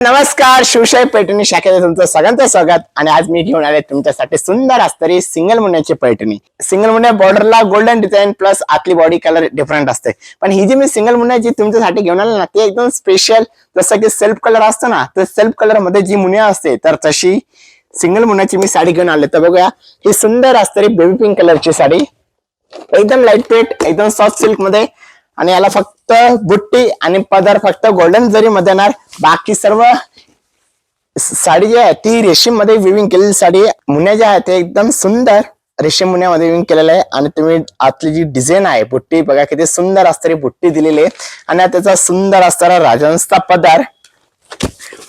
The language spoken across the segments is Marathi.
नमस्कार, शिवशाही पैठणी शाखेत तुमचं सगळ्यांचं स्वागत. आणि आज मी घेऊन आले तुमच्यासाठी सुंदर असणारी सिंगल मुंड्याची पैठणी. सिंगल मुंड्या बॉर्डरला गोल्डन डिझाईन प्लस आतली बॉडी कलर डिफरंट असते. पण ही जी मी सिंगल मुंड्याची तुमच्यासाठी घेऊन आले ना, ती एकदम स्पेशल. जसं की सेल्फ कलर असतो ना, तर सेल्फ कलर मध्ये जी मुनिया असते, तर तशी सिंगल मुंड्याची मी साडी घेऊन आले. तर बघूया, ही सुंदर असणारी बेबी पिंक कलरची साडी, एकदम लाईट वेट, एकदम सॉफ्ट सिल्क मध्ये. आणि याला फक्त बुट्टी आणि पदर फक्त गोल्डन जरी मध्ये येणार. बाकी सर्व साडी जी आहे ती रेशीम मध्ये विविंग केलेली साडी. मुन्या ज्या आहेत ते एकदम सुंदर रेशीम मुन्यामध्ये विविंग केलेलं आहे. आणि तुम्ही आतली जी डिझाईन आहे बुट्टी बघा, किती सुंदर असणारी बुट्टी दिलेली आहे. आणि त्याचा सुंदर असणारा राजहंसचा पदर,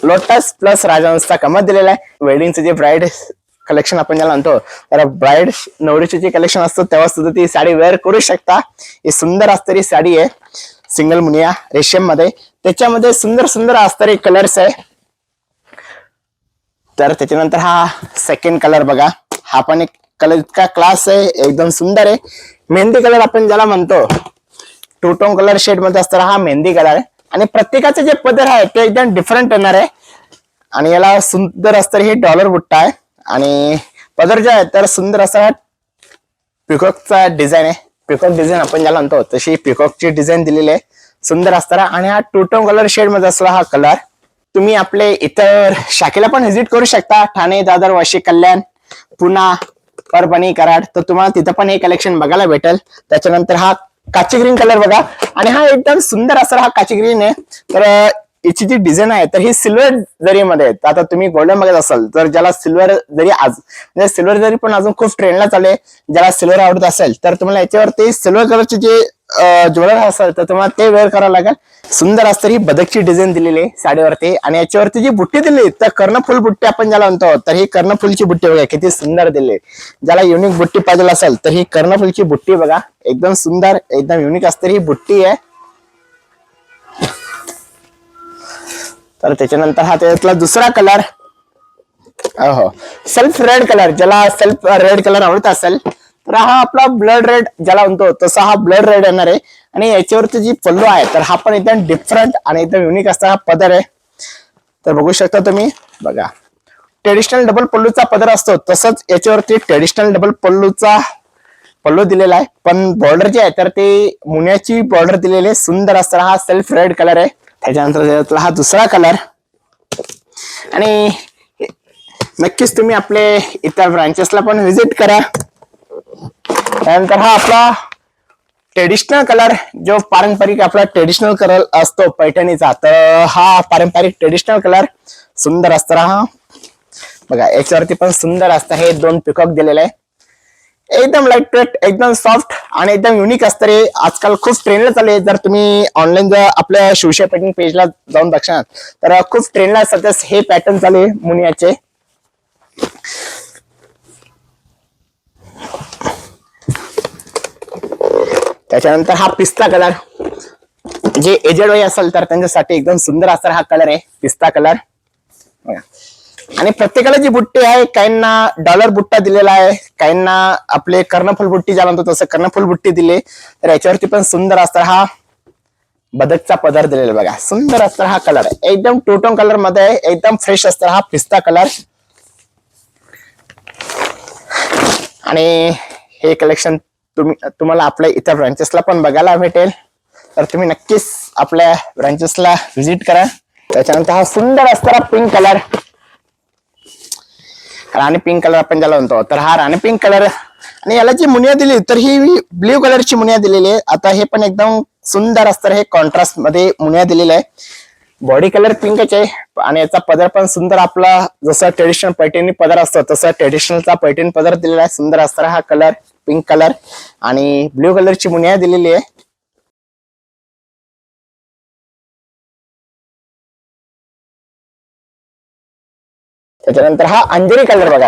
लोटस प्लस राजहंसचा कमर दिलेला आहे. वेडिंगचे जे ब्राईड कलेक्शन आपण ज्याला आणतो, तर ब्राईड नवरीचे जे कलेक्शन असतं तेव्हा सुद्धा ती साडी वेअर करू शकता. ही सुंदर असणारी साडी आहे सिंगल मुनिया रेशीम मध्ये. त्याच्यामध्ये सुंदर सुंदर असणारे कलर्स आहे. तर त्याच्यानंतर हा सेकंड कलर बघा, हा पण एक कलर इतका क्लास आहे, एकदम सुंदर आहे. मेहंदी कलर आपण ज्याला म्हणतो, टू टोन कलर शेड मध्ये असताना हा मेहंदी कलर आहे. आणि प्रत्येकाचे जे पदर आहे ते एकदम डिफरंट येणार आहे. आणि याला सुंदर असणारी ही डॉलर बुट्टा आहे. आणि पदर जे आहे तर सुंदर असा पिकॉकचा डिझाईन आहे. पिकॉक डिझाईन आपण ज्याला म्हणतो तशी पिकॉकची डिझाईन दिलेली आहे, सुंदर असताना. आणि हा टू टोन कलर शेड मध्ये असला हा कलर. तुम्ही आपले इतर शाखेला पण व्हिजिट करू शकता, ठाणे, दादर, वाशी, कल्याण, पुणा, परभणी, कराड. तर तुम्हाला तिथं पण हे कलेक्शन बघायला भेटेल. त्याच्यानंतर हा काची ग्रीन कलर बघा, आणि हा एकदम सुंदर असा हा काची ग्रीन आहे. तर याची जी डिझाईन आहे तर ही सिल्वर जरी मध्ये आहे. आता तुम्ही गोल्डन बघत असाल तर ज्याला सिल्वर जरी म्हणजे सिल्वर जरी पण अजून खूप ट्रेंडला चालले, ज्याला सिल्वर आवडत असेल तर तुम्हाला याच्यावरती सिल्वर कलरचे जे ज्वेलर असेल तर तुम्हाला ते वेअर करावं लागेल. सुंदर असतं ही बदकची डिझाईन दिलेली आहे साडीवरती. आणि याच्यावरती जी बुट्टी दिली तर कर्णफुल बुट्टी आपण ज्याला म्हणतो, तर ही कर्णफुलची बुट्टी बघा किती सुंदर दिली. ज्याला युनिक बुट्टी पाहिजे असेल तर ही कर्णफुलची बुट्टी बघा, एकदम सुंदर एकदम युनिक असते ही बुट्टी आहे. तर त्याच्यानंतर हा त्यातला दुसरा कलर, हो सेल्फ रेड कलर. ज्याला सेल्फ रेड कलर आवडत असेल तर हा आपला ब्लड रेड ज्याला म्हणतो तसा हा ब्लड रेड येणार आहे. आणि याच्यावरती जी पल्लू आहे तर हा पण एकदम डिफरंट आणि एकदम युनिक असा हा पदर आहे. तर बघू शकता तुम्ही बघा, ट्रेडिशनल डबल पल्लूचा पदर असतो तसंच याच्यावरती ट्रेडिशनल डबल पल्लूचा पल्लू दिलेला आहे. पण बॉर्डर जे आहे तर ते मुन्याची बॉर्डर दिलेली आहे. सुंदर असताना हा सेल्फ रेड कलर आहे. त्याच्यानंतर हा दुसरा कलर. आणि नक्कीच तुम्ही आपले इतर ब्रांचेसला पण व्हिजिट करा. त्यानंतर हा आपला ट्रेडिशनल कलर, जो पारंपरिक आपला ट्रेडिशनल कलर असतो पैठणीचा, तर हा पारंपरिक ट्रेडिशनल कलर सुंदर असताना हा बघा, याच्यावरती पण सुंदर असतं हे दोन पिकॉक दिलेले आहे. एकदम लाईट वेट, एकदम सॉफ्ट आणि एकदम युनिक असतं रे. आजकाल खूप ट्रेंडला चालले. जर तुम्ही ऑनलाईन जर आपल्या शिवशाही पैठणी पेजला जाऊन बघशाल तर खूप ट्रेंडला सध्या हे पॅटर्न चालू आहे मुनियाचे. त्याच्यानंतर हा पिस्ता कलर, जे एजेड वय असेल तर त्यांच्यासाठी एकदम सुंदर असा हा कलर आहे पिस्ता कलर. आणि प्रत्येकाला जी बुट्टी आहे, काहींना डॉलर बुट्टा दिलेला आहे, काहींना आपले कर्णफुल बुट्टी ज्याला म्हणतो तसं कर्णफुल बुट्टी दिली. तर याच्यावरती पण सुंदर असता हा बदकचा पदर दिलेला बघा, सुंदर असता हा कलर आहे. एकदम टू टोन कलर मध्ये आहे, एकदम फ्रेश असता हा पिस्ता कलर. आणि हे कलेक्शन तुम्हाला आपल्या इतर ब्रांचेसला पण बघायला भेटेल. तर तुम्ही नक्कीच आपल्या ब्रांचेसला व्हिजिट करा. त्याच्यानंतर हा सुंदर असणारा पिंक कलर, राणी पिंक कलर आपण ज्याला म्हणतो, तर हा राणी पिंक कलर. आणि याला जी मुनिया दिली तर ही ब्ल्यू कलरची मुनिया दिलेली आहे. आता हे पण एकदम सुंदर असतं, हे कॉन्ट्रास्ट मध्ये मुनिया दिलेला आहे. बॉडी कलर पिंकच आहे. आणि याचा पदर पण सुंदर आपला जसं ट्रेडिशनल पैठणी पदर असतो तसं ट्रेडिशनलचा पैठणी पदर दिलेला आहे. सुंदर असणारा हा कलर पिंक कलर आणि ब्ल्यू कलरची मुनिया दिलेली आहे. त्याच्यानंतर हा अंजेरी कलर बघा.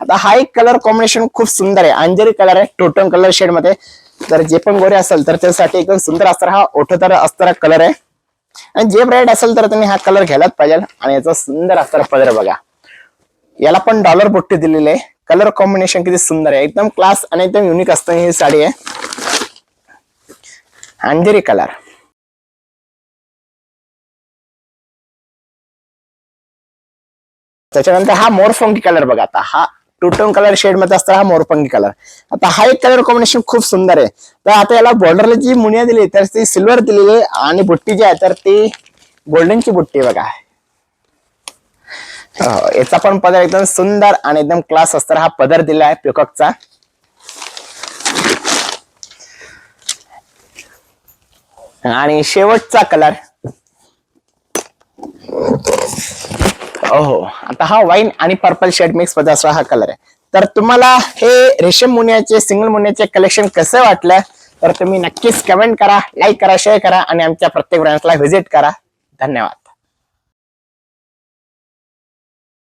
आता हा एक कलर कॉम्बिनेशन खूप सुंदर आहे. अंजेरी कलर आहे टू टोन कलर शेड मध्ये. तर जे पण गोरे असेल तर त्यासाठी एकदम सुंदर असणारा हा ओठतर असणारा कलर आहे. आणि जे ब्राईड असेल तर तुम्ही हा कलर घ्यायलाच पाहिजे. आणि याचा सुंदर असणारा पदर बघा, याला पण डॉलर बुट्टी दिलेली आहे. कलर कॉम्बिनेशन किती सुंदर आहे, एकदम क्लास आणि एकदम युनिक असतं ही साडी आहे अंजेरी कलर. त्याच्यानंतर हा मोरपंखी कलर बघा. आता हा टू टोन कलर शेड मध्ये असतो हा मोरपंखी कलर. आता हा एक कलर कॉम्बिनेशन खूप सुंदर आहे. तर आता याला बॉर्डरला जी मुनिया दिली तर ती सिल्वर दिलेली आहे आणि बुट्टी जी आहे तर ती गोल्डनची बुट्टी बघा. याचा पण पदर एकदम सुंदर आणि एकदम क्लास असताना हा पदर दिला आहे पिकॉकचा. आणि शेवटचा कलर आता हा वाईन आणि पर्पल शेड मिक्स मध्ये असणारा हा कलर आहे. तर तुम्हाला हे रेशम मुनियाचे सिंगल मुनियाचे कलेक्शन कसं वाटलं तर तुम्ही नक्कीच कमेंट करा, लाईक करा, शेअर करा आणि आमच्या प्रत्येक ब्रँचला व्हिजिट करा. धन्यवाद.